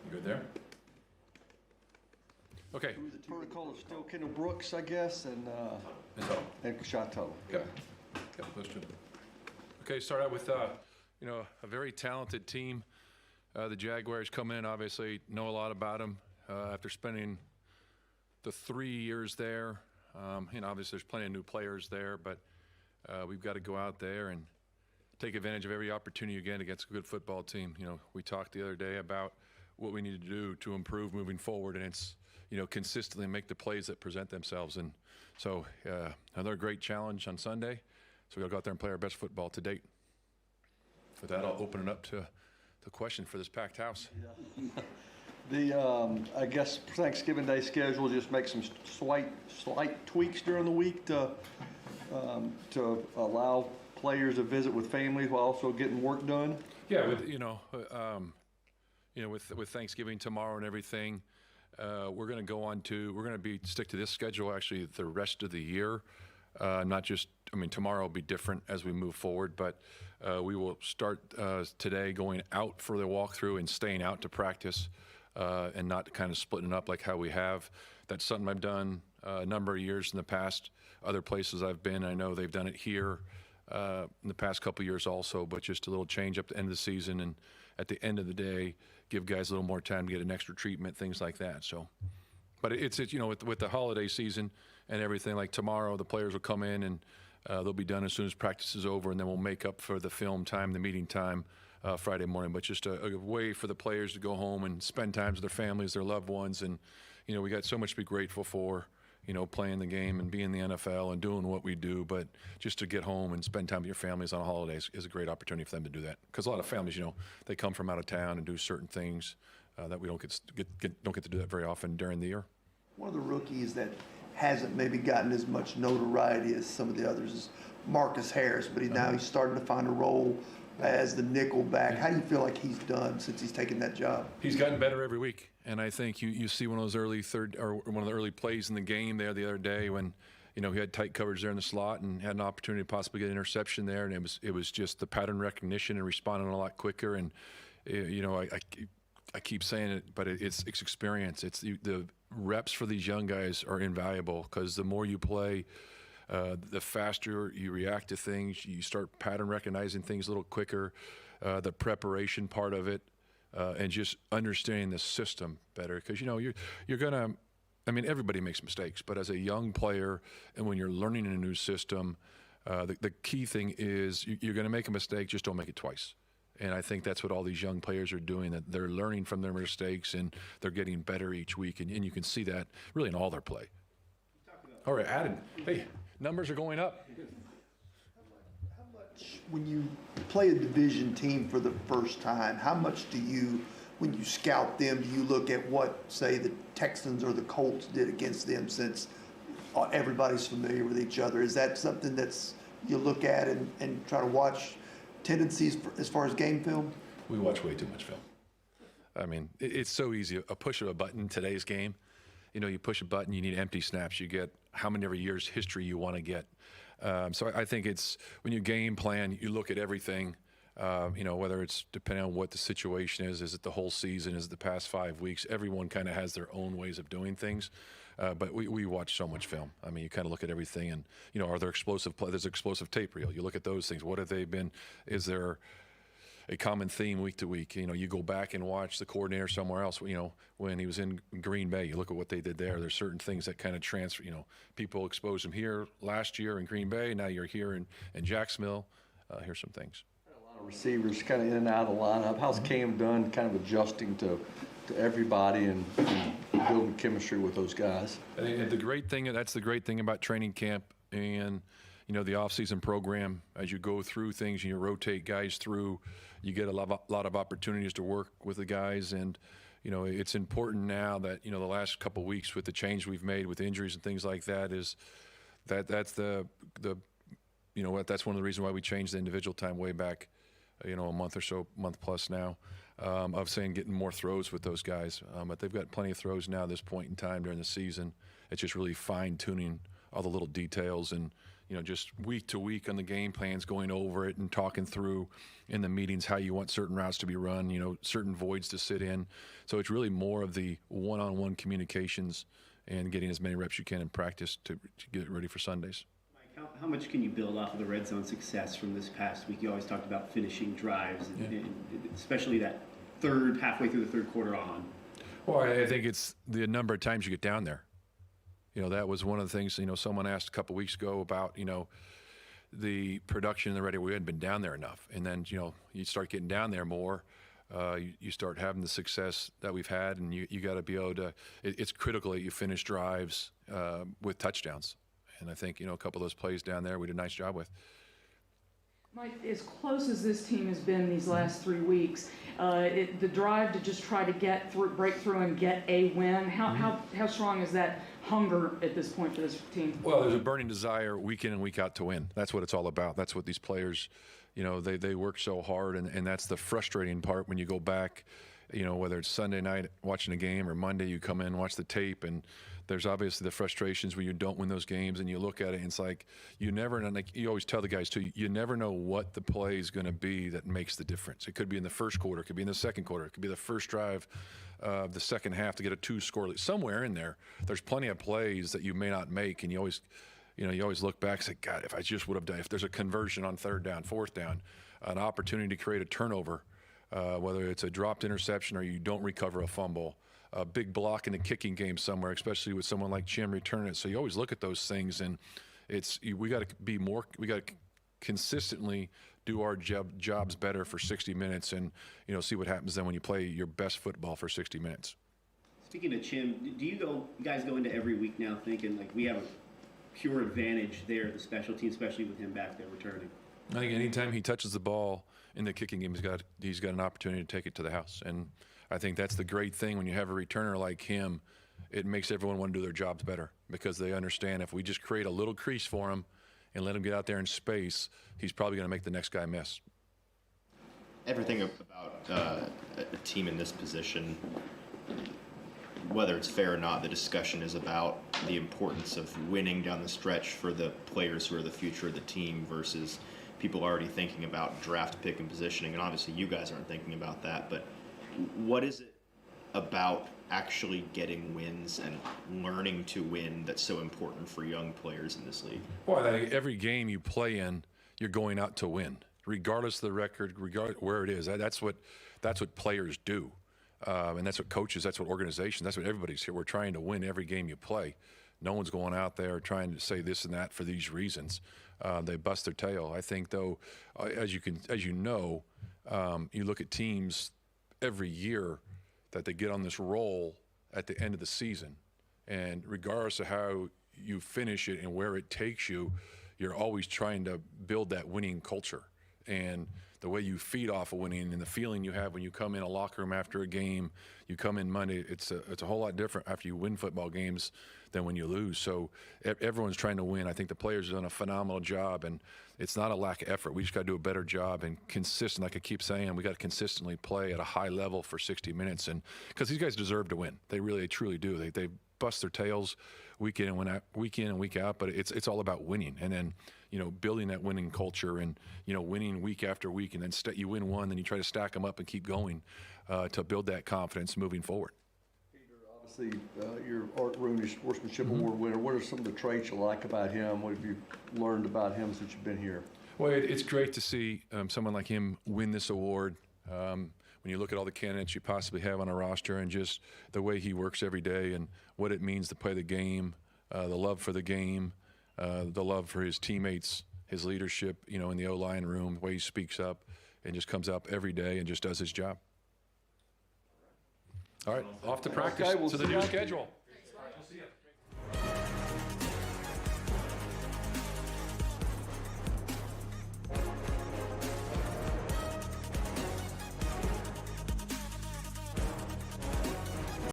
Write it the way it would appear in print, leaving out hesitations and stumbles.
You good there? Okay. The protocol is still Kendall Brooks, I guess, and Chateau. Okay. Okay, those two. Okay, start out with, a very talented team. The Jaguars come in, obviously know a lot about them after spending the 3 years there. Obviously there's plenty of new players there, but we've got to go out there and take advantage of every opportunity again against a good football team. We talked the other day about what we need to do to improve moving forward, and it's, consistently make the plays that present themselves. And so another great challenge on Sunday. So we got to go out there and play our best football to date. With that, I'll open it up to the question for this packed house. Yeah. I guess Thanksgiving Day schedule, just make some slight tweaks during the week to allow players to visit with families while also getting work done. Yeah, with Thanksgiving tomorrow and everything, we're going to stick to this schedule actually the rest of the year. Not just, tomorrow will be different as we move forward, but we will start today going out for the walkthrough and staying out to practice and not kind of splitting up like how we have. That's something I've done a number of years in the past. Other places I've been, I know they've done it here in the past couple of years also, but just a little change up at the end of the season, and at the end of the day, give guys a little more time to get an extra treatment, things like that. So, but it's with the holiday season and everything, like tomorrow, the players will come in and they'll be done as soon as practice is over, and then we'll make up for the film time, the meeting time Friday morning. But just a way for the players to go home and spend time with their families, their loved ones. And, we got so much to be grateful for, playing the game and being in the NFL and doing what we do. But just to get home and spend time with your families on holidays is a great opportunity for them to do that. Because a lot of families, they come from out of town and do certain things that we don't get to do that very often during the year. One of the rookies that hasn't maybe gotten as much notoriety as some of the others is Marcus Harris, but now he's starting to find a role as the nickel back. How do you feel like he's done since he's taken that job? He's gotten better every week, and I think you see one of those one of the early plays in the game there the other day when he had tight coverage there in the slot and had an opportunity to possibly get an interception there, and it was just the pattern recognition and responding a lot quicker. And I keep saying it, but it's experience. It's the reps for these young guys are invaluable, because the more you play, the faster you react to things. You start pattern recognizing things a little quicker. The preparation part of it, and just understanding the system better. Because you're gonna. Everybody makes mistakes, but as a young player, and when you're learning a new system, the key thing is you're going to make a mistake. Just don't make it twice. And I think that's what all these young players are doing, that they're learning from their mistakes and they're getting better each week. And you can see that really in all their play. All right, Adam. Hey, numbers are going up. How much, when you play a division team for the first time, how much do you, when you scout them, do you look at what, say, the Texans or the Colts did against them, since everybody's familiar with each other? Is that something that's you look at and try to watch tendencies as far as game film? We watch way too much film. It's so easy. A push of a button in today's game. You push a button, you need empty snaps. You get how many every year's history you want to get. So I think it's when you game plan, you look at everything. Whether it's depending on what the situation is it the whole season, is it the past 5 weeks? Everyone kind of has their own ways of doing things. But we watch so much film. You kind of look at everything, and are there explosive play? There's explosive tape reel. You look at those things. What have they been? Is there a common theme week to week? You go back and watch the coordinator somewhere else. When he was in Green Bay, you look at what they did there. There's certain things that kind of transfer. People exposed him here last year in Green Bay. Now you're here in Jacksonville. Here's some things. A lot of receivers kind of in and out of the lineup. How's Cam done kind of adjusting to everybody and building chemistry with those guys? And that's the great thing about training camp and the off-season program. As you go through things and you rotate guys through, you get a lot of opportunities to work with the guys. And it's important now that the last couple of weeks with the change we've made with injuries and things like that, is that's that's one of the reasons why we changed the individual time way back a month plus now, of saying getting more throws with those guys. But they've got plenty of throws now at this point in time during the season. It's just really fine-tuning all the little details and just week to week on the game plans, going over it and talking through in the meetings how you want certain routes to be run, certain voids to sit in. So it's really more of the one-on-one communications and getting as many reps you can in practice to get ready for Sundays. Mike, how much can you build off of the red zone success from this past week? You always talked about finishing drives, and especially that halfway through the third quarter on. Well, I think it's the number of times you get down there. That was one of the things, someone asked a couple weeks ago about, the production in the ready. We hadn't been down there enough. And then, you start getting down there more. You start having the success that we've had, and you got to be able to, it's critical that you finish drives with touchdowns. And I think, a couple of those plays down there we did a nice job with. Mike, as close as this team has been these last 3 weeks, the drive to just try to break through and get a win, how strong is that hunger at this point for this team? Well, there's a burning desire week in and week out to win. That's what it's all about. That's what these players, they work so hard, and that's the frustrating part when you go back, whether it's Sunday night watching a game or Monday you come in and watch the tape, and there's obviously the frustrations when you don't win those games, and you look at it and it's like you never know. Like you always tell the guys too, you never know what the play is going to be that makes the difference. It could be in the first quarter, it could be in the second quarter, it could be the first drive of the second half to get a 2-score lead. Somewhere in there's plenty of plays that you may not make, and you always look back and say, God, if I just would have done, if there's a conversion on third down, fourth down, an opportunity to create a turnover, whether it's a dropped interception or you don't recover a fumble, a big block in the kicking game somewhere, especially with someone like Jim returning it. So you always look at those things, and we got to be more. We got to consistently do our jobs better for 60 minutes, and see what happens then when you play your best football for 60 minutes. Speaking of Jim, do you guys go into every week now thinking like we have a pure advantage there, the special team, especially with him back there returning? I think anytime he touches the ball in the kicking game, he's got an opportunity to take it to the house. And I think that's the great thing when you have a returner like him. It makes everyone want to do their jobs better because they understand if we just create a little crease for him and let him get out there in space, he's probably going to make the next guy miss. Everything about a team in this position, whether it's fair or not, the discussion is about the importance of winning down the stretch for the players who are the future of the team versus people already thinking about draft pick and positioning. And obviously you guys aren't thinking about that, but what is it about actually getting wins and learning to win that's so important for young players in this league? Well, I think every game you play in, you're going out to win, regardless of the record, regardless where it is. That's what players do. And that's what coaches, that's what organizations, that's what everybody's here. We're trying to win every game you play. No one's going out there trying to say this and that for these reasons. They bust their tail. I think, though, you look at teams every year that they get on this roll at the end of the season. And regardless of how you finish it and where it takes you, you're always trying to build that winning culture. And the way you feed off of winning and the feeling you have when you come in a locker room after a game, you come in Monday, it's a whole lot different after you win football games than when you lose. So everyone's trying to win. I think the players have done a phenomenal job, and it's not a lack of effort. We just got to do a better job and consistent. Like I keep saying, we got to consistently play at a high level for 60 minutes, and because these guys deserve to win. They really, truly do. They bust their tails week in and week out, but it's all about winning. And then, building that winning culture and, winning week after week, and then you win one, then you try to stack them up and keep going to build that confidence moving forward. Obviously, your Art Rooney Sportsmanship Award winner. What are some of the traits you like about him? What have you learned about him since you've been here? Well, it's great to see someone like him win this award. When you look at all the candidates you possibly have on a roster and just the way he works every day and what it means to play the game, the love for the game, the love for his teammates, his leadership, in the O-line room, the way he speaks up and just comes up every day and just does his job. All right, off to practice, Okay, we'll to the see new you. schedule. All right, we'll see you.